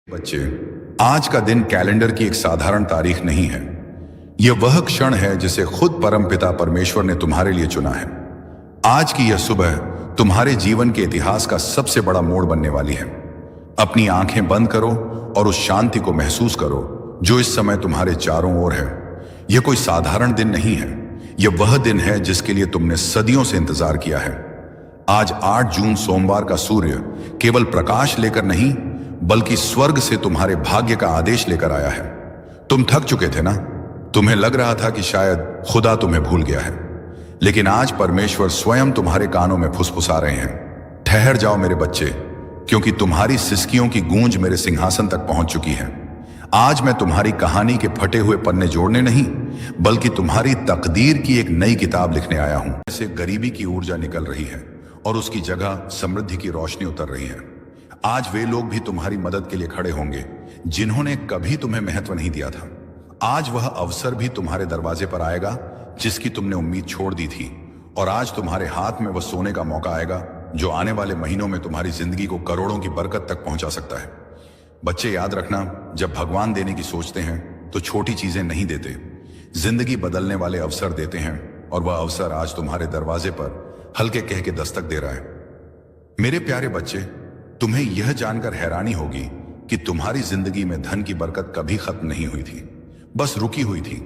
बच्चे, आज का दिन कैलेंडर की एक साधारण तारीख नहीं है। यह वह क्षण है जिसे खुद परमपिता परमेश्वर ने तुम्हारे लिए चुना है। आज की यह सुबह तुम्हारे जीवन के इतिहास का सबसे बड़ा मोड़ बनने वाली है। अपनी आंखें बंद करो और उस शांति को महसूस करो जो इस समय तुम्हारे चारों ओर है। यह कोई साधारण दिन नहीं है, यह वह दिन है जिसके लिए तुमने सदियों से इंतजार किया है। आज 8 जून सोमवार का सूर्य केवल प्रकाश लेकर नहीं बल्कि स्वर्ग से तुम्हारे भाग्य का आदेश लेकर आया है। तुम थक चुके थे ना? तुम्हें लग रहा था कि शायद खुदा तुम्हें भूल गया है, लेकिन आज परमेश्वर स्वयं तुम्हारे कानों में फुसफुसा रहे हैं। ठहर जाओ मेरे बच्चे, क्योंकि तुम्हारी सिसकियों की गूंज मेरे सिंहासन तक पहुंच चुकी है। आज मैं तुम्हारी कहानी के फटे हुए पन्ने जोड़ने नहीं बल्कि तुम्हारी तकदीर की एक नई किताब लिखने आया हूं। ऐसे गरीबी की ऊर्जा निकल रही है और उसकी जगह समृद्धि की रोशनी उतर रही है। आज वे लोग भी तुम्हारी मदद के लिए खड़े होंगे जिन्होंने कभी तुम्हें महत्व नहीं दिया था। आज वह अवसर भी तुम्हारे दरवाजे पर आएगा जिसकी तुमने उम्मीद छोड़ दी थी, और आज तुम्हारे हाथ में वह सोने का मौका आएगा जो आने वाले महीनों में तुम्हारी जिंदगी को करोड़ों की बरकत तक पहुंचा सकता है। बच्चे, याद रखना, जब भगवान देने की सोचते हैं तो छोटी चीजें नहीं देते, जिंदगी बदलने वाले अवसर देते हैं, और वह अवसर आज तुम्हारे दरवाजे पर हल्के कह के दस्तक दे रहा है। मेरे प्यारे बच्चे, तुम्हें यह जानकर हैरानी होगी कि तुम्हारी जिंदगी में धन की बरकत कभी खत्म नहीं हुई थी, बस रुकी हुई थी।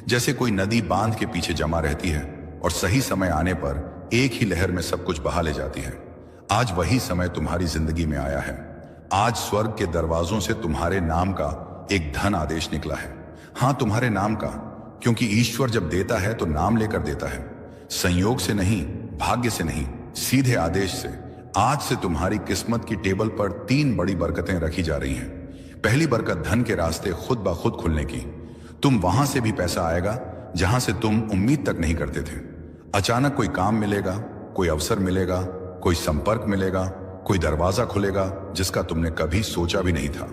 जैसे कोई नदी बांध के पीछे जमा रहती है और सही समय आने पर एक ही लहर में सब कुछ बहा ले जाती है। आज वही समय तुम्हारी जिंदगी में आया है। आज स्वर्ग के दरवाजों से तुम्हारे नाम का एक धन आदेश निकला है। हाँ, तुम्हारे नाम का, क्योंकि ईश्वर जब देता है तो नाम लेकर देता है, संयोग से नहीं, भाग्य से नहीं, सीधे आदेश से। आज से तुम्हारी किस्मत की टेबल पर 3 बड़ी बरकतें रखी जा रही हैं। पहली बरकत, धन के रास्ते खुद ब खुद खुलने की। तुम वहां से भी पैसा आएगा जहां से तुम उम्मीद तक नहीं करते थे। अचानक कोई काम मिलेगा, कोई अवसर मिलेगा, कोई संपर्क मिलेगा, कोई दरवाजा खुलेगा जिसका तुमने कभी सोचा भी नहीं था।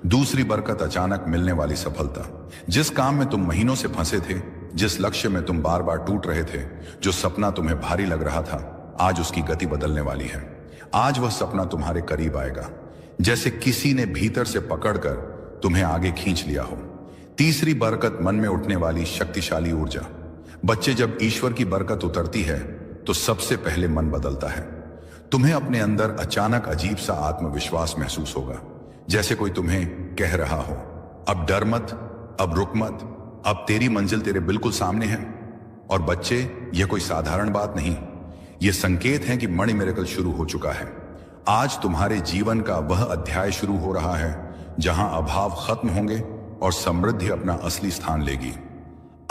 दूसरी बरकत, अचानक मिलने वाली सफलता। जिस काम में तुम महीनों से फंसे थे, जिस लक्ष्य में तुम बार बार टूट रहे थे, जो सपना तुम्हें भारी लग रहा था, आज उसकी गति बदलने वाली है। आज वह सपना तुम्हारे करीब आएगा, जैसे किसी ने भीतर से पकड़कर तुम्हें आगे खींच लिया हो। तीसरी बरकत, मन में उठने वाली शक्तिशाली ऊर्जा। बच्चे, जब ईश्वर की बरकत उतरती है तो सबसे पहले मन बदलता है। तुम्हें अपने अंदर अचानक अजीब सा आत्मविश्वास महसूस होगा, जैसे कोई तुम्हें कह रहा हो, अब डर मत, अब रुक मत, अब तेरी मंजिल तेरे बिल्कुल सामने है। और बच्चे, यह कोई साधारण बात नहीं, यह संकेत है कि मणि मिरेकल शुरू हो चुका है। आज तुम्हारे जीवन का वह अध्याय शुरू हो रहा है जहां अभाव खत्म होंगे और समृद्धि अपना असली स्थान लेगी।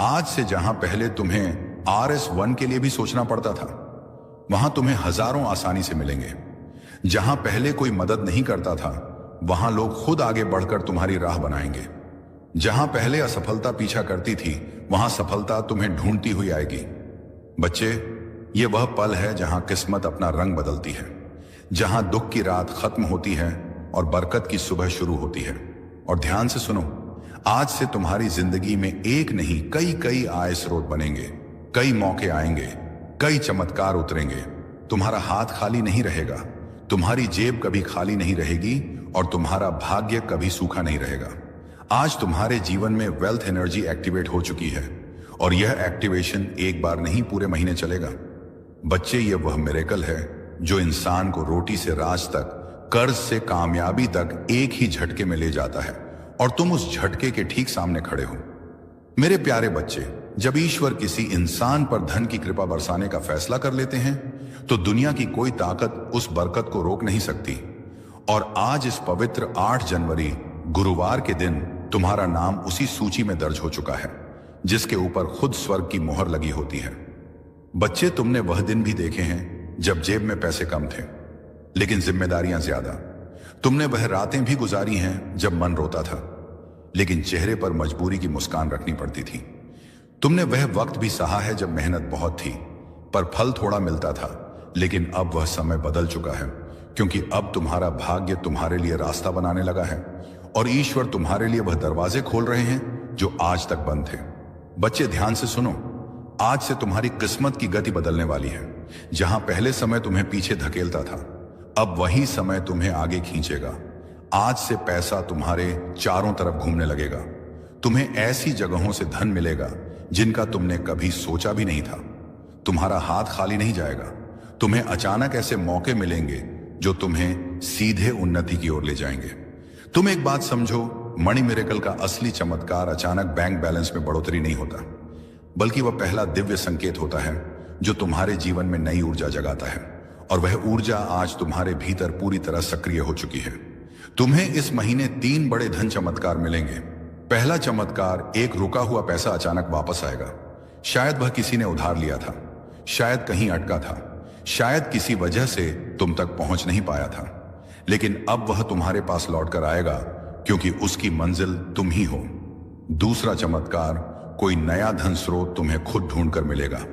आज से जहां पहले तुम्हें RS1 के लिए भी सोचना पड़ता था, वहां तुम्हें हजारों आसानी से मिलेंगे। जहां पहले कोई मदद नहीं करता था, वहां लोग खुद आगे बढ़कर तुम्हारी राह बनाएंगे। जहां पहले असफलता पीछा करती थी, वहां सफलता तुम्हें ढूंढती हुई आएगी। बच्चे, यह वह पल है जहां किस्मत अपना रंग बदलती है, जहां दुख की रात खत्म होती है और बरकत की सुबह शुरू होती है। और ध्यान से सुनो, आज से तुम्हारी जिंदगी में एक नहीं कई आय स्रोत बनेंगे, कई मौके आएंगे, कई चमत्कार उतरेंगे। तुम्हारा हाथ खाली नहीं रहेगा, तुम्हारी जेब कभी खाली नहीं रहेगी, और तुम्हारा भाग्य कभी सूखा नहीं रहेगा। आज तुम्हारे जीवन में वेल्थ एनर्जी एक्टिवेट हो चुकी है, और यह एक्टिवेशन एक बार नहीं, पूरे महीने चलेगा। बच्चे, यह वह मिरेकल है जो इंसान को रोटी से राज तक, कर्ज से कामयाबी तक एक ही झटके में ले जाता है, और तुम उस झटके के ठीक सामने खड़े हो। मेरे प्यारे बच्चे, जब ईश्वर किसी इंसान पर धन की कृपा बरसाने का फैसला कर लेते हैं तो दुनिया की कोई ताकत उस बरकत को रोक नहीं सकती। और आज इस पवित्र 8 जनवरी गुरुवार के दिन तुम्हारा नाम उसी सूची में दर्ज हो चुका है जिसके ऊपर खुद स्वर्ग की मोहर लगी होती है। बच्चे, तुमने वह दिन भी देखे हैं जब जेब में पैसे कम थे लेकिन जिम्मेदारियां ज्यादा। तुमने वह रातें भी गुजारी हैं जब मन रोता था लेकिन चेहरे पर मजबूरी की मुस्कान रखनी पड़ती थी। तुमने वह वक्त भी सहा है जब मेहनत बहुत थी पर फल थोड़ा मिलता था, लेकिन अब वह समय बदल चुका है, क्योंकि अब तुम्हारा भाग्य तुम्हारे लिए रास्ता बनाने लगा है, और ईश्वर तुम्हारे लिए वह दरवाजे खोल रहे हैं जो आज तक बंद थे। बच्चे, ध्यान से सुनो, आज से तुम्हारी किस्मत की गति बदलने वाली है। जहां पहले समय तुम्हें पीछे धकेलता था, अब वही समय तुम्हें आगे खींचेगा। आज से पैसा तुम्हारे चारों तरफ घूमने लगेगा। तुम्हें ऐसी जगहों से धन मिलेगा जिनका तुमने कभी सोचा भी नहीं था। तुम्हारा हाथ खाली नहीं जाएगा। तुम्हें अचानक ऐसे मौके मिलेंगे जो तुम्हें सीधे उन्नति की ओर ले जाएंगे। तुम एक बात समझो, मनी मिरेकल का असली चमत्कार अचानक बैंक बैलेंस में बढ़ोतरी नहीं होता, बल्कि वह पहला दिव्य संकेत होता है जो तुम्हारे जीवन में नई ऊर्जा जगाता है। और वह ऊर्जा आज तुम्हारे भीतर पूरी तरह सक्रिय हो चुकी है। तुम्हें इस महीने 3 बड़े धन चमत्कार मिलेंगे। पहला चमत्कार, एक रुका हुआ पैसा अचानक वापस आएगा। शायद वह किसी ने उधार लिया था, शायद कहीं अटका था, शायद किसी वजह से तुम तक पहुंच नहीं पाया था, लेकिन अब वह तुम्हारे पास लौट कर आएगा क्योंकि उसकी मंजिल तुम ही हो। दूसरा चमत्कार, कोई नया धन स्रोत तुम्हें खुद ढूंढकर मिलेगा।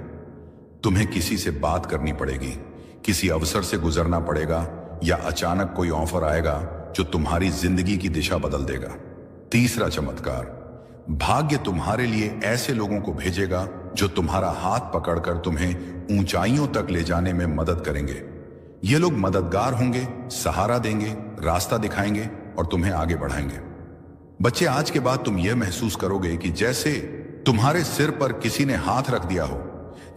तुम्हें किसी से बात करनी पड़ेगी, किसी अवसर से गुजरना पड़ेगा, या अचानक कोई ऑफर आएगा जो तुम्हारी जिंदगी की दिशा बदल देगा। तीसरा चमत्कार, भाग्य तुम्हारे लिए ऐसे लोगों को भेजेगा जो तुम्हारा हाथ पकड़कर तुम्हें ऊंचाइयों तक ले जाने में मदद करेंगे। ये लोग मददगार होंगे, सहारा देंगे, रास्ता दिखाएंगे और तुम्हें आगे बढ़ाएंगे। बच्चे, आज के बाद तुम यह महसूस करोगे कि जैसे तुम्हारे सिर पर किसी ने हाथ रख दिया हो,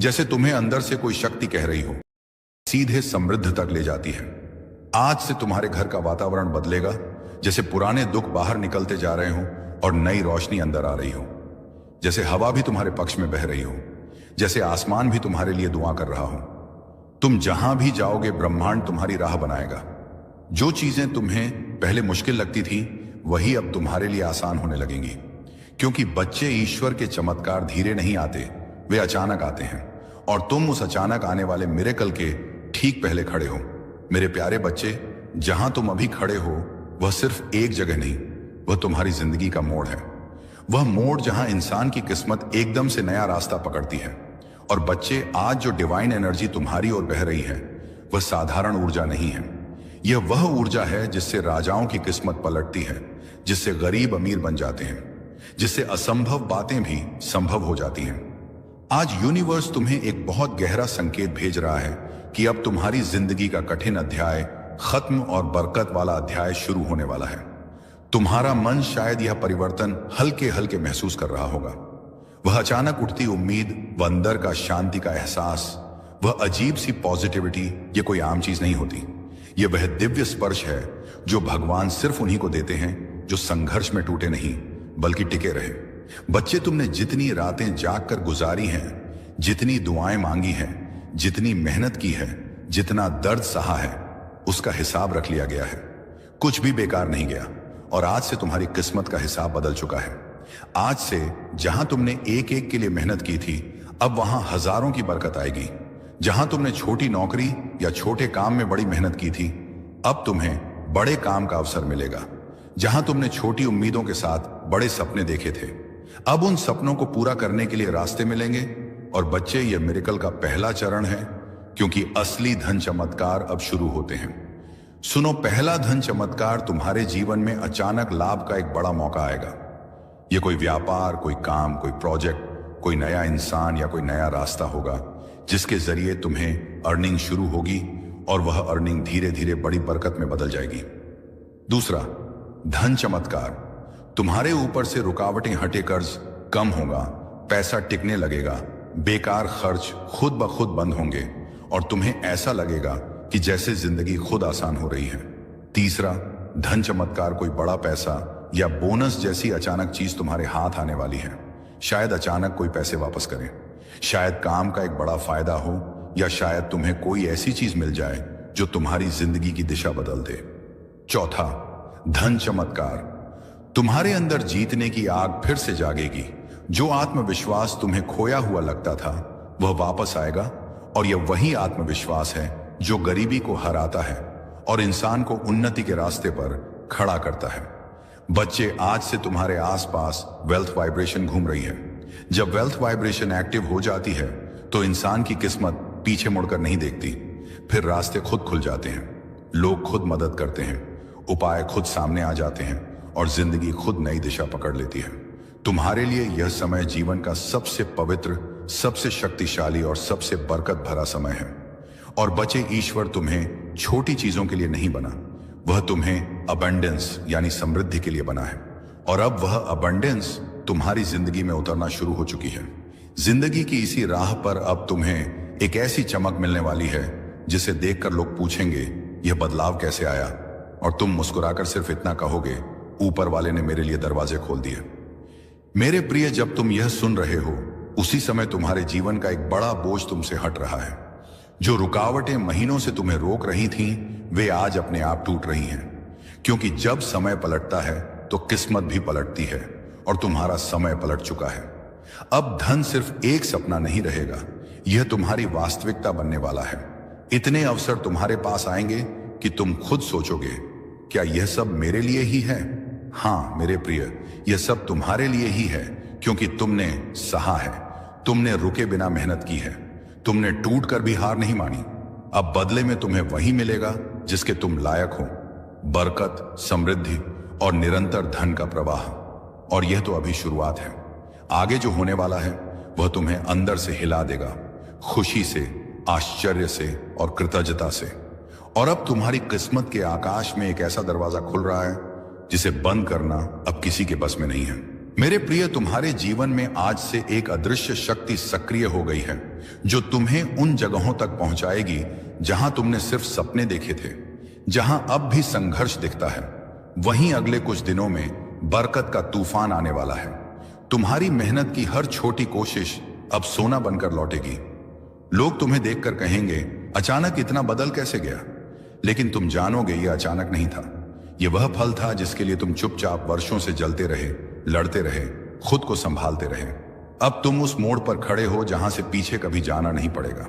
जैसे तुम्हें अंदर से कोई शक्ति कह रही हो, सीधे समृद्ध तक ले जाती है। आज से तुम्हारे घर का वातावरण बदलेगा, जैसे पुराने दुख बाहर निकलते जा रहे हों और नई रोशनी अंदर आ रही हो, जैसे हवा भी तुम्हारे पक्ष में बह रही हो, जैसे आसमान भी तुम्हारे लिए दुआ कर रहा हो। तुम जहां भी जाओगे, ब्रह्मांड तुम्हारी राह बनाएगा। जो चीजें तुम्हें पहले मुश्किल लगती थी, वही अब तुम्हारे लिए आसान होने लगेंगी। क्योंकि बच्चे, ईश्वर के चमत्कार धीरे नहीं आते, वे अचानक आते हैं, और तुम उस अचानक आने वाले मिरेकल के ठीक पहले खड़े हो। मेरे प्यारे बच्चे, जहां तुम अभी खड़े हो वह सिर्फ एक जगह नहीं, वह तुम्हारी जिंदगी का मोड़ है। वह मोड़ जहां इंसान की किस्मत एकदम से नया रास्ता पकड़ती है। और बच्चे, आज जो डिवाइन एनर्जी तुम्हारी ओर बह रही है, वह साधारण ऊर्जा नहीं है। यह वह ऊर्जा है जिससे राजाओं की किस्मत पलटती है, जिससे गरीब अमीर बन जाते हैं, जिससे असंभव बातें भी संभव हो जाती हैं। आज यूनिवर्स तुम्हें एक बहुत गहरा संकेत भेज रहा है कि अब तुम्हारी जिंदगी का कठिन अध्याय खत्म और बरकत वाला अध्याय शुरू होने वाला है। तुम्हारा मन शायद यह परिवर्तन हल्के हल्के महसूस कर रहा होगा। वह अचानक उठती उम्मीद, वह अंदर का शांति का एहसास, वह अजीब सी पॉजिटिविटी, ये कोई आम चीज नहीं होती। यह वह दिव्य स्पर्श है जो भगवान सिर्फ उन्हीं को देते हैं जो संघर्ष में टूटे नहीं बल्कि टिके रहे। बच्चे, तुमने जितनी रातें जाग कर गुजारी हैं, जितनी दुआएं मांगी हैं, जितनी मेहनत की है, जितना दर्द सहा है, उसका हिसाब रख लिया गया है। कुछ भी बेकार नहीं गया, और आज से तुम्हारी किस्मत का हिसाब बदल चुका है। आज से जहां तुमने एक एक के लिए मेहनत की थी, अब वहां हजारों की बरकत आएगी। जहां तुमने छोटी नौकरी या छोटे काम में बड़ी मेहनत की थी, अब तुम्हें बड़े काम का अवसर मिलेगा। जहां तुमने छोटी उम्मीदों के साथ बड़े सपने देखे थे, अब उन सपनों को पूरा करने के लिए रास्ते मिलेंगे। और बच्चे, यह मिरेकल का पहला चरण है, क्योंकि असली धन चमत्कार अब शुरू होते हैं। सुनो, पहला धन चमत्कार तुम्हारे जीवन में अचानक लाभ का एक बड़ा मौका आएगा। यह कोई व्यापार, कोई काम, कोई प्रोजेक्ट, कोई नया इंसान या कोई नया रास्ता होगा जिसके जरिए तुम्हें अर्निंग शुरू होगी, और वह अर्निंग धीरे धीरे बड़ी बरकत में बदल जाएगी। दूसरा धन चमत्कार, तुम्हारे ऊपर से रुकावटें हटे, कर्ज कम होगा, पैसा टिकने लगेगा, बेकार खर्च खुद ब खुद बंद होंगे, और तुम्हें ऐसा लगेगा कि जैसे जिंदगी खुद आसान हो रही है। तीसरा धन चमत्कार, कोई बड़ा पैसा या बोनस जैसी अचानक चीज तुम्हारे हाथ आने वाली है। शायद अचानक कोई पैसे वापस करे, शायद काम का एक बड़ा फायदा हो, या शायद तुम्हें कोई ऐसी चीज मिल जाए जो तुम्हारी जिंदगी की दिशा बदल दे। चौथा धन चमत्कार, तुम्हारे अंदर जीतने की आग फिर से जागेगी। जो आत्मविश्वास तुम्हें खोया हुआ लगता था, वह वापस आएगा, और यह वही आत्मविश्वास है जो गरीबी को हराता है और इंसान को उन्नति के रास्ते पर खड़ा करता है। बच्चे, आज से तुम्हारे आसपास वेल्थ वाइब्रेशन घूम रही है। जब वेल्थ वाइब्रेशन एक्टिव हो जाती है तो इंसान की किस्मत पीछे मुड़कर नहीं देखती, फिर रास्ते खुद खुल जाते हैं, लोग खुद मदद करते हैं, उपाय खुद सामने आ जाते हैं, और जिंदगी खुद नई दिशा पकड़ लेती है। तुम्हारे लिए यह समय जीवन का सबसे पवित्र, सबसे शक्तिशाली और सबसे बरकत भरा समय है। और बच्चे, ईश्वर तुम्हें छोटी चीजों के लिए नहीं बना, वह तुम्हें अबंडेंस यानी समृद्धि के लिए बना है, और अब वह अबंडेंस तुम्हारी जिंदगी में उतरना शुरू हो चुकी है। जिंदगी की इसी राह पर अब तुम्हें एक ऐसी चमक मिलने वाली है जिसे देखकर लोग पूछेंगे यह बदलाव कैसे आया, और तुम मुस्कुराकर सिर्फ इतना कहोगे, ऊपर वाले ने मेरे लिए दरवाजे खोल दिए। मेरे प्रिय, जब तुम यह सुन रहे हो उसी समय तुम्हारे जीवन का एक बड़ा बोझ तुमसे हट रहा है। जो रुकावटें महीनों से तुम्हें रोक रही थीं, वे आज अपने आप टूट रही हैं, क्योंकि जब समय पलटता है तो किस्मत भी पलटती है, और तुम्हारा समय पलट चुका है। अब धन सिर्फ एक सपना नहीं रहेगा, यह तुम्हारी वास्तविकता बनने वाला है। इतने अवसर तुम्हारे पास आएंगे कि तुम खुद सोचोगे, क्या यह सब मेरे लिए ही है? हाँ मेरे प्रिय, यह सब तुम्हारे लिए ही है, क्योंकि तुमने सहा है, तुमने रुके बिना मेहनत की है, तुमने टूट कर भी हार नहीं मानी। अब बदले में तुम्हें वही मिलेगा जिसके तुम लायक हो, बरकत, समृद्धि और निरंतर धन का प्रवाह। और यह तो अभी शुरुआत है। आगे जो होने वाला है वह तुम्हें अंदर से हिला देगा, खुशी से, आश्चर्य से और कृतज्ञता से। और अब तुम्हारी किस्मत के आकाश में एक ऐसा दरवाजा खुल रहा है जिसे बंद करना अब किसी के बस में नहीं है। मेरे प्रिय, तुम्हारे जीवन में आज से एक अदृश्य शक्ति सक्रिय हो गई है जो तुम्हें उन जगहों तक पहुंचाएगी जहां तुमने सिर्फ सपने देखे थे, जहां अब भी संघर्ष दिखता है। वहीं अगले कुछ दिनों में बरकत का तूफान आने वाला है। तुम्हारी मेहनत की हर छोटी कोशिश अब सोना बनकर लौटेगी। लोग तुम्हें देखकर कहेंगे, अचानक इतना बदल कैसे गया? लेकिन तुम जानोगे यह अचानक नहीं था। यह वह फल था जिसके लिए तुम चुपचाप वर्षों से जलते रहे, लड़ते रहे, खुद को संभालते रहे। अब तुम उस मोड़ पर खड़े हो जहां से पीछे कभी जाना नहीं पड़ेगा।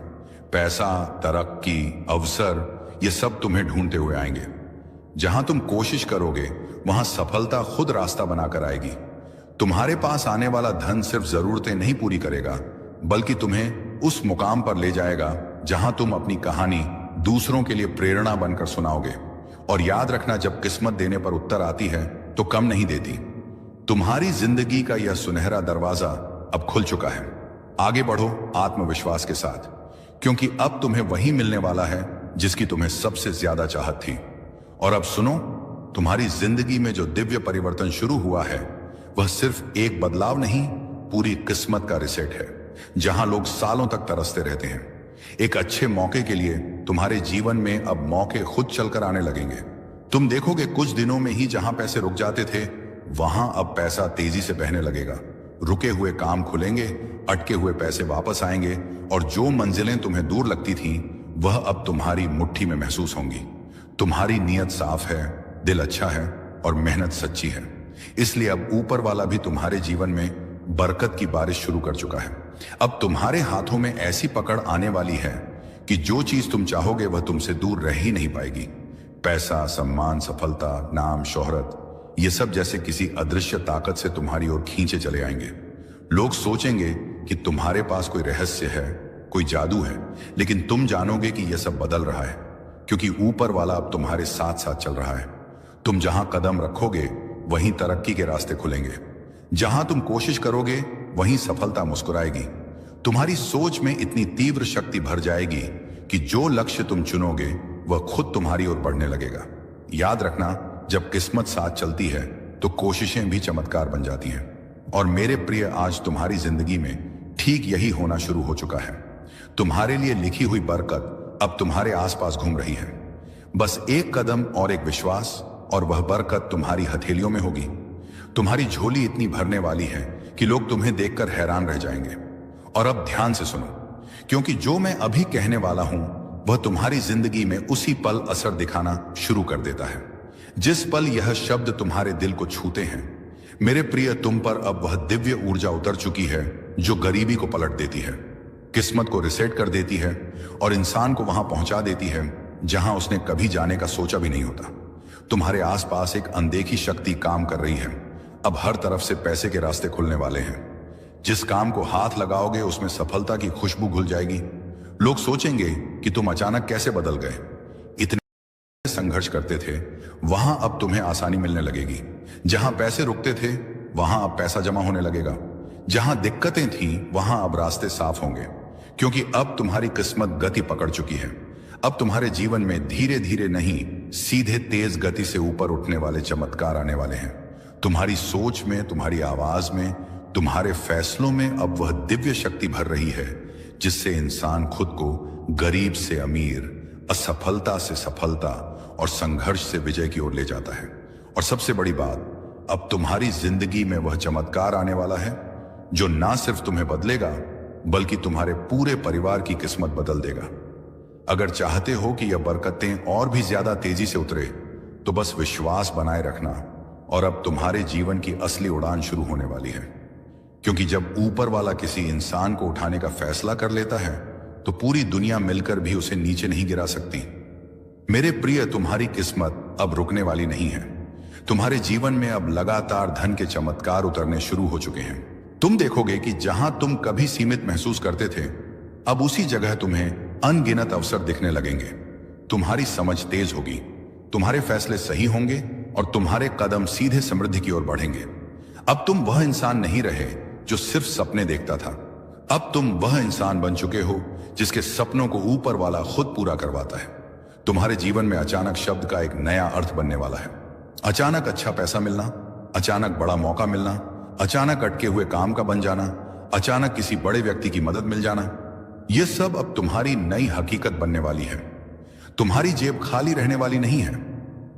पैसा, तरक्की, अवसर, ये सब तुम्हें ढूंढते हुए आएंगे। जहां तुम कोशिश करोगे वहां सफलता खुद रास्ता बनाकर आएगी। तुम्हारे पास आने वाला धन सिर्फ जरूरतें नहीं पूरी करेगा, बल्कि तुम्हें उस मुकाम पर ले जाएगा जहां तुम अपनी कहानी दूसरों के लिए प्रेरणा बनकर सुनाओगे। और याद रखना, जब किस्मत देने पर उत्तर आती है तो कम नहीं देती। तुम्हारी जिंदगी का यह सुनहरा दरवाजा अब खुल चुका है। आगे बढ़ो आत्मविश्वास के साथ, क्योंकि अब तुम्हें वही मिलने वाला है जिसकी तुम्हें सबसे ज्यादा चाहत थी। और अब सुनो, तुम्हारी जिंदगी में जो दिव्य परिवर्तन शुरू हुआ है वह सिर्फ एक बदलाव नहीं, पूरी किस्मत का रिसेट है। जहां लोग सालों तक तरसते रहते हैं एक अच्छे मौके के लिए, तुम्हारे जीवन में अब मौके खुद चलकर आने लगेंगे। तुम देखोगे कुछ दिनों में ही जहां पैसे रुक जाते थे वहां अब पैसा तेजी से बहने लगेगा। रुके हुए काम खुलेंगे, अटके हुए पैसे वापस आएंगे, और जो मंजिलें तुम्हें दूर लगती थीं वह अब तुम्हारी मुट्ठी में महसूस होंगी। तुम्हारी नीयत साफ है, दिल अच्छा है और मेहनत सच्ची है। इसलिए अब ऊपर वाला भी तुम्हारे जीवन में बरकत की बारिश शुरू कर चुका है। अब तुम्हारे हाथों में ऐसी पकड़ आने वाली है कि जो चीज तुम चाहोगे वह तुमसे दूर रह ही नहीं पाएगी। पैसा, सम्मान, सफलता, नाम, शोहरत, ये सब जैसे किसी अदृश्य ताकत से तुम्हारी ओर खींचे चले आएंगे। लोग सोचेंगे कि तुम्हारे पास कोई रहस्य है, कोई जादू है, लेकिन तुम जानोगे कि यह सब बदल रहा है, क्योंकि ऊपर वाला अब तुम्हारे साथ साथ चल रहा है। तुम जहां कदम रखोगे वहीं तरक्की के रास्ते खुलेंगे। जहां तुम कोशिश करोगे वहीं सफलता मुस्कुराएगी। तुम्हारी सोच में इतनी तीव्र शक्ति भर जाएगी कि जो लक्ष्य तुम चुनोगे वह खुद तुम्हारी ओर बढ़ने लगेगा। याद रखना, जब किस्मत साथ चलती है तो कोशिशें भी चमत्कार बन जाती हैं। और मेरे प्रिय, आज तुम्हारी जिंदगी में ठीक यही होना शुरू हो चुका है। तुम्हारे लिए लिखी हुई बरकत अब तुम्हारे आसपास घूम रही है। बस एक कदम और एक विश्वास, और वह बरकत तुम्हारी हथेलियों में होगी। तुम्हारी झोली इतनी भरने वाली है कि लोग तुम्हें देखकर हैरान रह जाएंगे। और अब ध्यान से सुनो, क्योंकि जो मैं अभी कहने वाला हूं वह तुम्हारी जिंदगी में उसी पल असर दिखाना शुरू कर देता है जिस पल यह शब्द तुम्हारे दिल को छूते हैं। मेरे प्रिय, तुम पर अब वह दिव्य ऊर्जा उतर चुकी है जो गरीबी को पलट देती है, किस्मत को रिसेट कर देती है और इंसान को वहां पहुंचा देती है जहां उसने कभी जाने का सोचा भी नहीं होता। तुम्हारे आसपास एक अनदेखी शक्ति काम कर रही है। अब हर तरफ से पैसे के रास्ते खुलने वाले हैं। जिस काम को हाथ लगाओगे उसमें सफलता की खुशबू घुल जाएगी। लोग सोचेंगे कि तुम अचानक कैसे बदल गए, इतने संघर्ष करते थे, वहां अब तुम्हें आसानी मिलने लगेगी। जहां पैसे रुकते थे वहां अब पैसा जमा होने लगेगा। जहां दिक्कतें थीं वहां अब रास्ते साफ होंगे, क्योंकि अब तुम्हारी किस्मत गति पकड़ चुकी है। अब तुम्हारे जीवन में धीरे धीरे नहीं, सीधे तेज गति से ऊपर उठने वाले चमत्कार आने वाले हैं। तुम्हारी सोच में, तुम्हारी आवाज में, तुम्हारे फैसलों में अब वह दिव्य शक्ति भर रही है जिससे इंसान खुद को गरीब से अमीर, असफलता से सफलता और संघर्ष से विजय की ओर ले जाता है। और सबसे बड़ी बात, अब तुम्हारी जिंदगी में वह चमत्कार आने वाला है जो ना सिर्फ तुम्हें बदलेगा बल्कि तुम्हारे पूरे परिवार की किस्मत बदल देगा। अगर चाहते हो कि यह बरकतें और भी ज्यादा तेजी से उतरे तो बस विश्वास बनाए रखना और अब तुम्हारे जीवन की असली उड़ान शुरू होने वाली है। क्योंकि जब ऊपर वाला किसी इंसान को उठाने का फैसला कर लेता है तो पूरी दुनिया मिलकर भी उसे नीचे नहीं गिरा सकती। मेरे प्रिय, तुम्हारी किस्मत अब रुकने वाली नहीं है। तुम्हारे जीवन में अब लगातार धन के चमत्कार उतरने शुरू हो चुके हैं। तुम देखोगे कि जहां तुम कभी सीमित महसूस करते थे, अब उसी जगह तुम्हें अनगिनत अवसर दिखने लगेंगे। तुम्हारी समझ तेज होगी, तुम्हारे फैसले सही होंगे और तुम्हारे कदम सीधे समृद्धि की ओर बढ़ेंगे। अब तुम वह इंसान नहीं रहे जो सिर्फ सपने देखता था। अब तुम वह इंसान बन चुके हो जिसके सपनों को ऊपर वाला खुद पूरा करवाता है। तुम्हारे जीवन में अचानक शब्द का एक नया अर्थ बनने वाला है। अचानक अच्छा पैसा मिलना, अचानक बड़ा मौका मिलना, अचानक अटके हुए काम का बन जाना, अचानक किसी बड़े व्यक्ति की मदद मिल जाना, यह सब अब तुम्हारी नई हकीकत बनने वाली है। तुम्हारी जेब खाली रहने वाली नहीं है।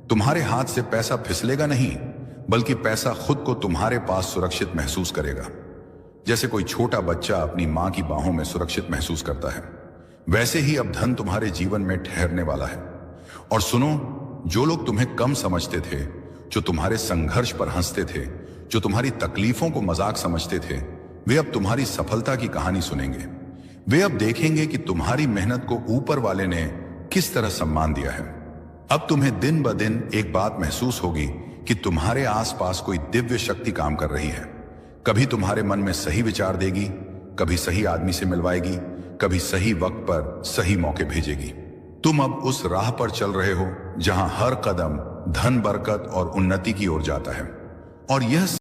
तुम्हारे हाथ से पैसा फिसलेगा नहीं, बल्कि पैसा खुद को तुम्हारे पास सुरक्षित महसूस करेगा। जैसे कोई छोटा बच्चा अपनी मां की बाहों में सुरक्षित महसूस करता है, वैसे ही अब धन तुम्हारे जीवन में ठहरने वाला है। और सुनो, जो लोग तुम्हें कम समझते थे, जो तुम्हारे संघर्ष पर हंसते थे, जो तुम्हारी तकलीफों को मजाक समझते थे, वे अब तुम्हारी सफलता की कहानी सुनेंगे। वे अब देखेंगे कि तुम्हारी मेहनत को ऊपर वाले ने किस तरह सम्मान दिया है। अब तुम्हें दिन ब दिन एक बात महसूस होगी कि तुम्हारे आसपास कोई दिव्य शक्ति काम कर रही है। कभी तुम्हारे मन में सही विचार देगी, कभी सही आदमी से मिलवाएगी, कभी सही वक्त पर सही मौके भेजेगी। तुम अब उस राह पर चल रहे हो जहां हर कदम धन, बरकत और उन्नति की ओर जाता है। और यह